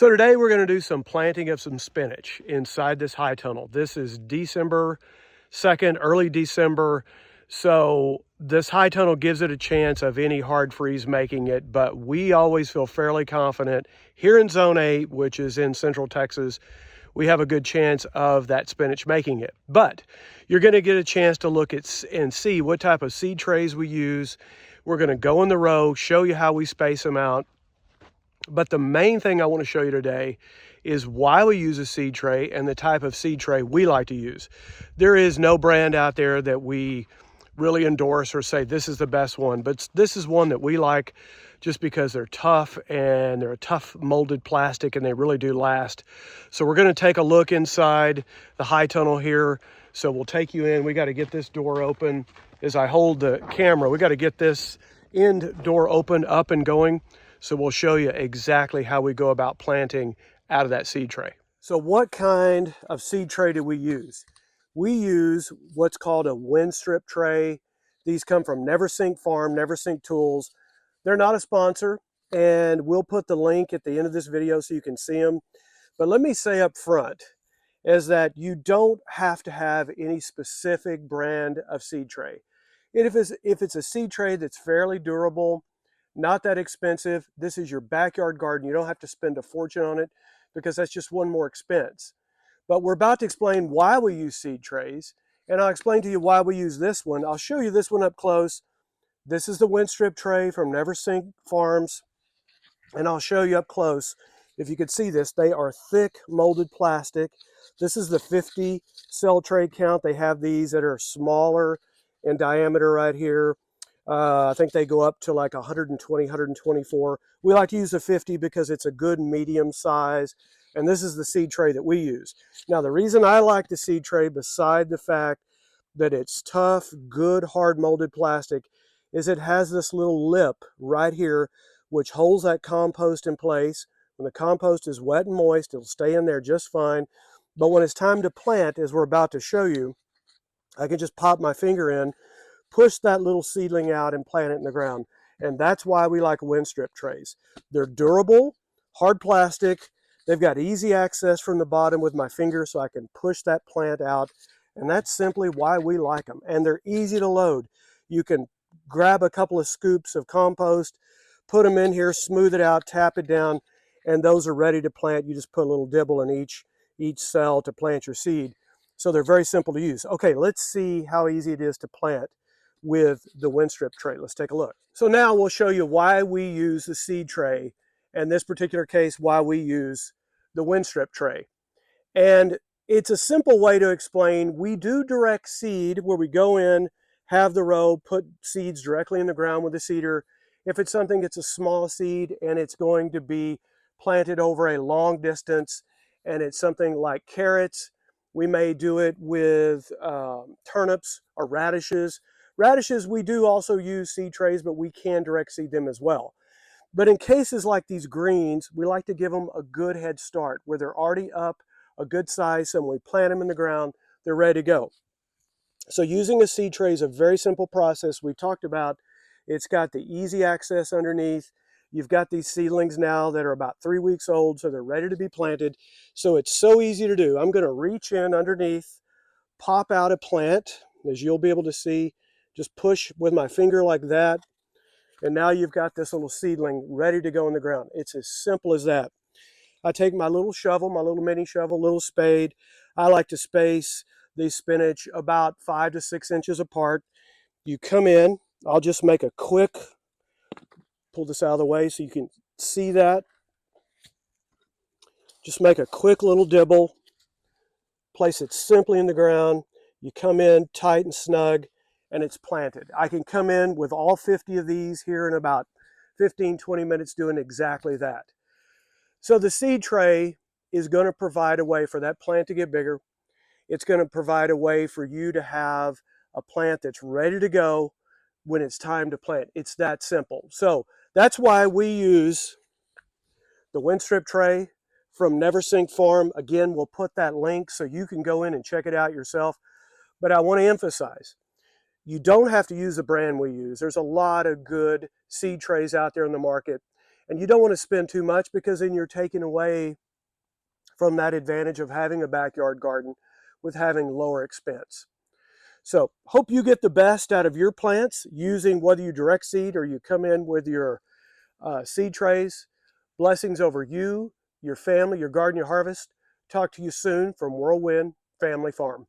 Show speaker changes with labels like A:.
A: So today we're going to do some planting of some spinach inside this high tunnel. This is December 2nd, early December. So this high tunnel gives it a chance of any hard freeze making it, but we always feel fairly confident here in Zone 8, which is in Central Texas, we have a good chance of that spinach making it. But you're going to get a chance to look at and see what type of seed trays we use. We're going to go in the row, show you how we space them out. But the main thing I want to show you today is why we use a seed tray and the type of seed tray we like to use. There is no brand out there that we really endorse or say this is the best one, but this is one that we like just because they're tough and they're a tough molded plastic and they really do last. So we're going to take a look inside the high tunnel here. So we'll take you in. We got to get this door open. As I hold the camera, we got to get this end door open, up and going. So we'll show you exactly how we go about planting out of that seed tray. So what kind of seed tray do we use? We use what's called a wind strip tray. These come from Neversink Farm, Neversink Tools. They're not a sponsor, and we'll put the link at the end of this video so you can see them. But let me say up front is that you don't have to have any specific brand of seed tray. And if it's a seed tray that's fairly durable, not that expensive, this is your backyard garden. You don't have to spend a fortune on it because that's just one more expense. But we're about to explain why we use seed trays, and I'll explain to you why we use this one. I'll show you this one up close. This is the wind strip tray from Neversink Farms, and I'll show you up close. If you could see this, they are thick molded plastic. This is the 50 cell tray count. They have these that are smaller in diameter right here. I think they go up to like 120, 124. We like to use the 50 because it's a good medium size. And this is the seed tray that we use. Now, the reason I like the seed tray, beside the fact that it's tough, good, hard molded plastic, is it has this little lip right here, which holds that compost in place. When the compost is wet and moist, it'll stay in there just fine. But when it's time to plant, as we're about to show you, I can just pop my finger in, push that little seedling out and plant it in the ground. And that's why we like wind strip trays. They're durable, hard plastic. They've got easy access from the bottom with my finger so I can push that plant out. And that's simply why we like them. And they're easy to load. You can grab a couple of scoops of compost, put them in here, smooth it out, tap it down, and those are ready to plant. You just put a little dibble in each cell to plant your seed. So they're very simple to use. Okay, let's see how easy it is to plant with the wind strip tray. Let's take a look. So now we'll show you why we use the seed tray, and in this particular case, why we use the wind strip tray. And it's a simple way to explain. We do direct seed where we go in, have the row, put seeds directly in the ground with the seeder. If it's something that's a small seed and it's going to be planted over a long distance, and it's something like carrots, we may do it with turnips or radishes. Radishes, we do also use seed trays, but we can direct seed them as well. But in cases like these greens, we like to give them a good head start where they're already up a good size, and when we plant them in the ground, they're ready to go. So using a seed tray is a very simple process. We've talked about it's got the easy access underneath. You've got these seedlings now that are about 3 weeks old, so they're ready to be planted. So it's so easy to do. I'm going to reach in underneath, pop out a plant, as you'll be able to see. Just push with my finger like that, and now you've got this little seedling ready to go in the ground. It's as simple as that. I take my little shovel, my little mini shovel, little spade. I like to space the spinach about 5 to 6 inches apart. You come in, I'll just make a quick, pull this out of the way so you can see that. Just make a quick little dibble, place it simply in the ground. You come in tight and snug, and it's planted. I can come in with all 50 of these here in about 15, 20 minutes doing exactly that. So the seed tray is going to provide a way for that plant to get bigger. It's going to provide a way for you to have a plant that's ready to go when it's time to plant. It's that simple. So that's why we use the wind strip tray from Neversink Farm. Again, we'll put that link so you can go in and check it out yourself. But I want to emphasize, you don't have to use the brand we use. There's a lot of good seed trays out there in the market. And you don't want to spend too much, because then you're taking away from that advantage of having a backyard garden with having lower expense. So hope you get the best out of your plants using, whether you direct seed or you come in with your seed trays. Blessings over you, your family, your garden, your harvest. Talk to you soon from Whirlwind Family Farm.